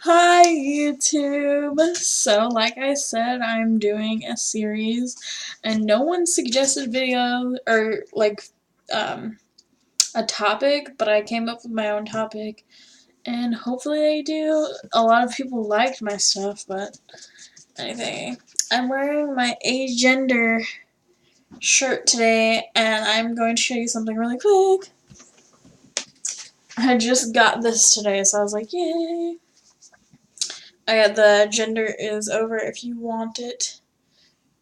Hi YouTube! So like I said, I'm doing a series and no one suggested video or um, a topic, but I came up with my own topic and hopefully I do. A lot of people liked my stuff, but anyway. I'm wearing my Agender shirt today and I'm going to show you something really quick. I just got this today, so I was like, yay! I got the Agender is over if you want it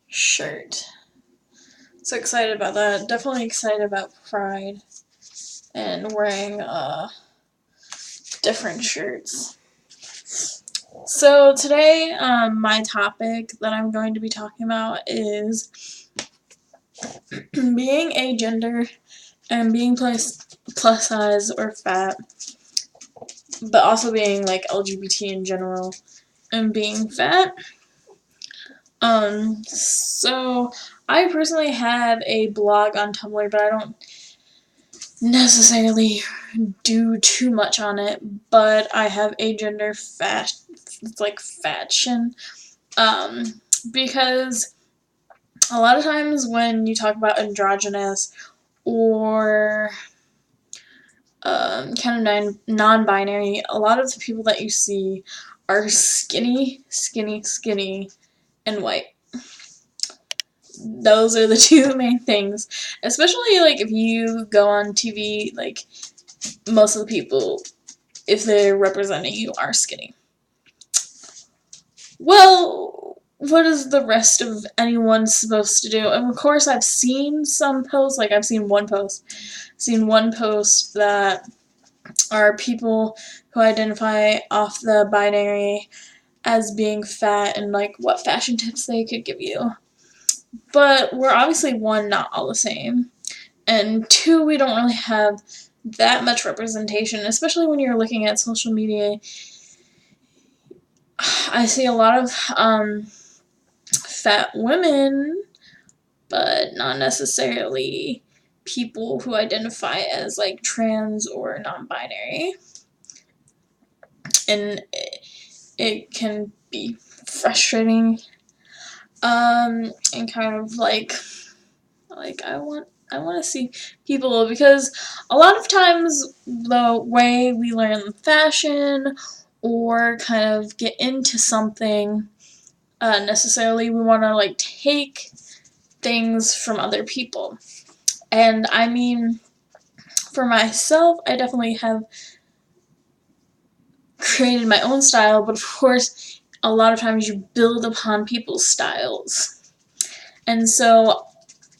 shirt. So excited about that. Definitely excited about Pride and wearing different shirts. So today, my topic that I'm going to be talking about is being agender and being plus size or fat, but also being like LGBT in general and being fat. So I personally have a blog on Tumblr, but I don't necessarily do too much on it, but I have Agender fashion, because a lot of times when you talk about androgynous or kind of non-binary, a lot of the people that you see are skinny, and white. Those are the two main things, especially like if you go on TV, like most of the people, if they're representing you, are skinny. Well, what is the rest of anyone supposed to do? And of course I've seen some posts, like I've seen one post that are people who identify off the binary as being fat and like what fashion tips they could give you. But we're obviously, one, not all the same, and two, we don't really have that much representation, especially when you're looking at social media. I see a lot of fat women, but not necessarily people who identify as like trans or non-binary, and it can be frustrating, and kind of like I want to see people, because a lot of times the way we learn fashion or kind of get into something, necessarily we want to like take things from other people. And I mean, for myself, I definitely have created my own style, but of course a lot of times you build upon people's styles. And so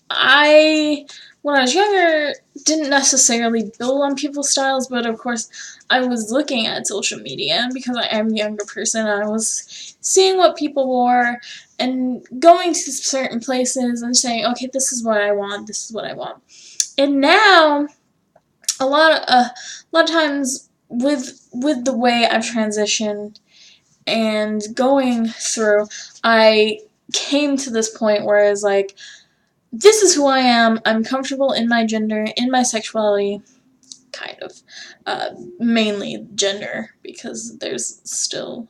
when I was younger, didn't necessarily build on people's styles, but of course I was looking at social media, and because I am a younger person, I was seeing what people wore and going to certain places and saying, okay, this is what I want, this is what I want. And now, a lot of times with the way I've transitioned and going through, I came to this point where it's like, this is who I am, I'm comfortable in my gender, in my sexuality, kind of, mainly gender, because there's still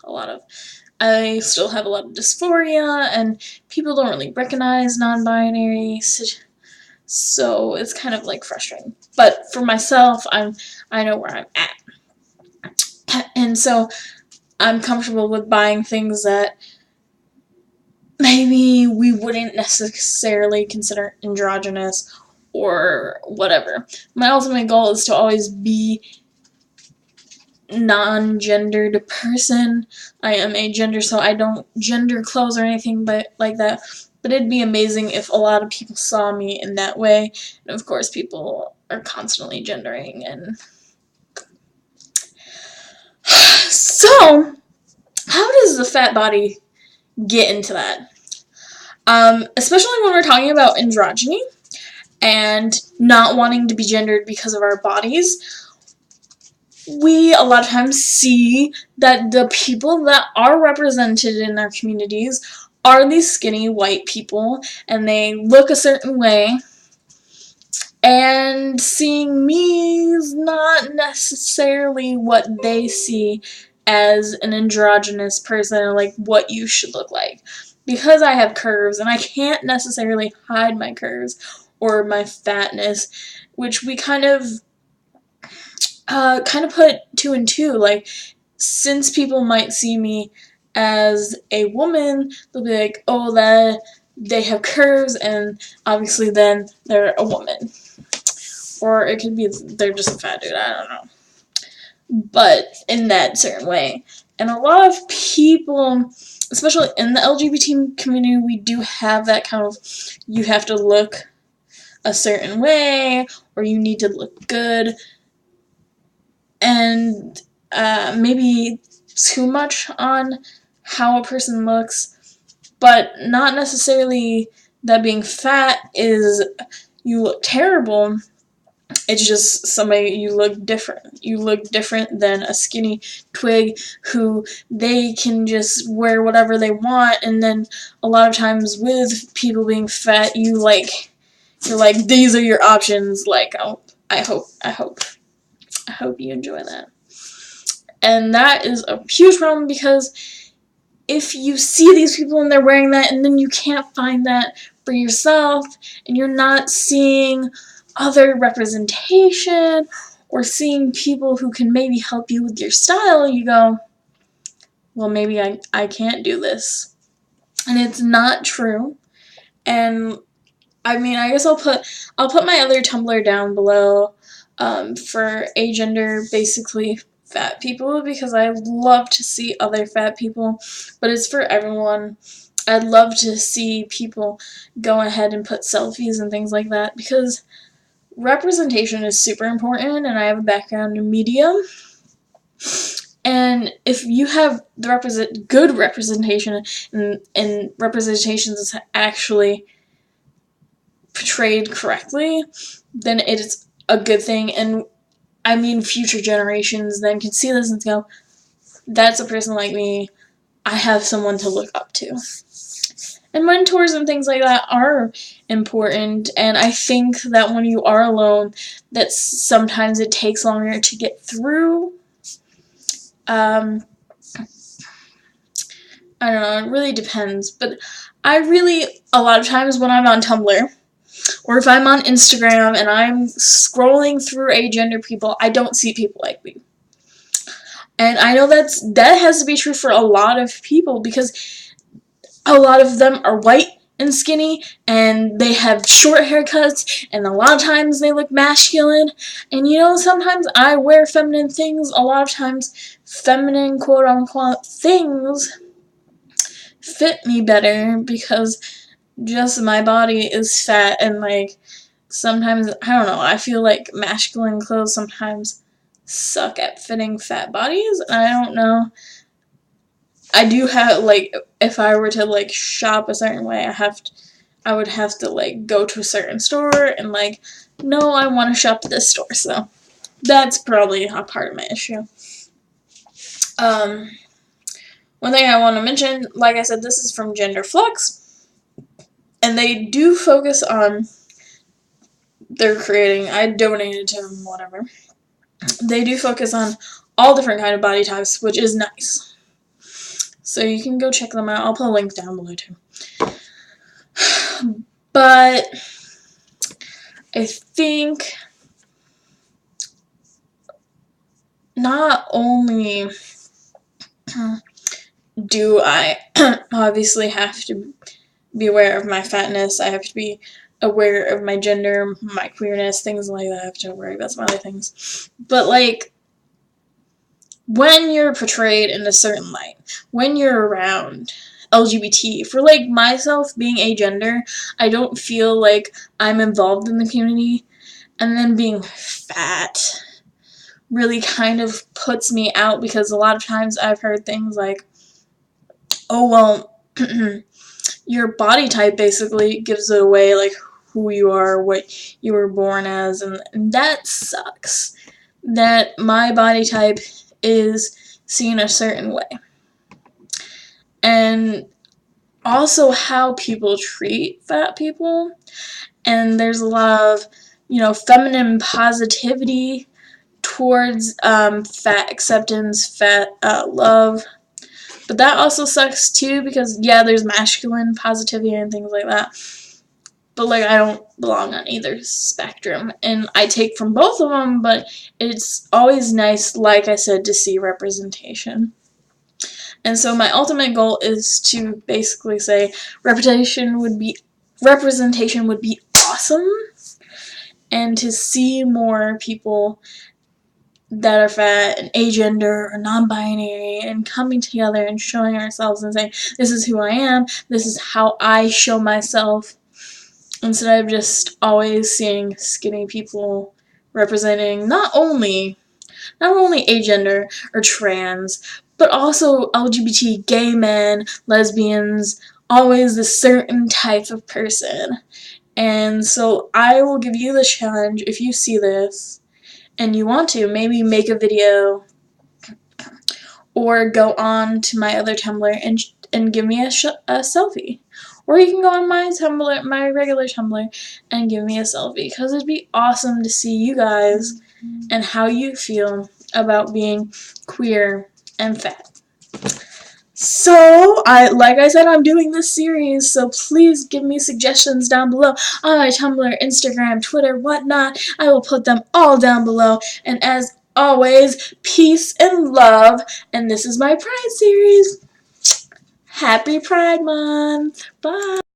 I still have a lot of dysphoria, and people don't really recognize non-binary, so it's kind of like frustrating. But for myself, I know where I'm at, and so I'm comfortable with buying things that maybe we wouldn't necessarily consider androgynous or whatever. My ultimate goal is to always be non-gendered person. I am agender, so I don't gender clothes or anything but like that. But it'd be amazing if a lot of people saw me in that way. And of course, people are constantly gendering. And so, how does the fat body get into that? Especially when we're talking about androgyny and not wanting to be gendered because of our bodies, we a lot of times see that the people that are represented in our communities are these skinny white people, and they look a certain way, and seeing me is not necessarily what they see as an androgynous person, like what you should look like. Because I have curves and I can't necessarily hide my curves or my fatness, which we kind of put two and two. Like, since people might see me as a woman, they'll be like, oh, that they have curves, and obviously then they're a woman. Or it could be they're just a fat dude, I don't know. But in that certain way. And a lot of people, especially in the LGBT community, we do have that kind of, you have to look a certain way, or you need to look good, and maybe too much on how a person looks, but not necessarily that being fat is you look terrible. It's just somebody, you look different. You look different than a skinny twig who they can just wear whatever they want, and then a lot of times with people being fat, you're like, these are your options. Like, oh, I hope you enjoy that. And that is a huge problem, because if you see these people and they're wearing that, and then you can't find that for yourself, and you're not seeing other representation or seeing people who can maybe help you with your style, you go, well, maybe I can't do this. And it's not true. And I mean, I guess I'll put my other Tumblr down below for Agender, basically fat people, because I love to see other fat people, but it's for everyone. I'd love to see people go ahead and put selfies and things like that, because representation is super important, and I have a background in media. And if you have the good representation, and representation is actually portrayed correctly, then it is a good thing. And I mean, future generations then can see this and go, that's a person like me. I have someone to look up to. And mentors and things like that are important, and I think that when you are alone, that sometimes it takes longer to get through. I don't know, it really depends, but a lot of times when I'm on Tumblr, or if I'm on Instagram and I'm scrolling through agender people, I don't see people like me. And I know that has to be true for a lot of people, because a lot of them are white and skinny, and they have short haircuts, and a lot of times they look masculine. And sometimes I wear feminine things. A lot of times feminine quote-unquote things fit me better, because just my body is fat, and like sometimes, I don't know, I feel like masculine clothes sometimes suck at fitting fat bodies, and I don't know. I do have, like, if I were to like shop a certain way, I would have to like go to a certain store and like, no, I want to shop at this store. So that's probably a part of my issue. One thing I want to mention, like I said, this is from Flux, and they do focus on their creating. I donated to them, whatever. They do focus on all different kind of body types, which is nice. So you can go check them out. I'll put a link down below too. But I think not only do I obviously have to be aware of my fatness, I have to be aware of my gender, my queerness, things like that. I have to worry about some other things. But like, when you're portrayed in a certain light, when you're around LGBT, for like myself being agender, I don't feel like I'm involved in the community, and then being fat really kind of puts me out, because a lot of times I've heard things like, oh well, your body type basically gives it away, like who you are, what you were born as, and that sucks, that my body type is seen a certain way. And also how people treat fat people, and there's a lot of, feminine positivity towards fat acceptance, fat love. But that also sucks too, because yeah, there's masculine positivity and things like that. But like, I don't belong on either spectrum, and I take from both of them, but it's always nice, like I said, to see representation. And so my ultimate goal is to basically say representation would be awesome, and to see more people that are fat and agender or non-binary and coming together and showing ourselves and saying, this is who I am, this is how I show myself, instead of just always seeing skinny people representing not only agender or trans, but also LGBT, gay men, lesbians, always a certain type of person. And so I will give you the challenge, if you see this and you want to, maybe make a video or go on to my other Tumblr and give me a selfie. Or you can go on my Tumblr, my regular Tumblr, and give me a selfie, because it'd be awesome to see you guys and how you feel about being queer and fat. So, like I said, I'm doing this series, so please give me suggestions down below on my Tumblr, Instagram, Twitter, whatnot. I will put them all down below. And as always, peace and love. And this is my Pride series. Happy Pride Month. Bye.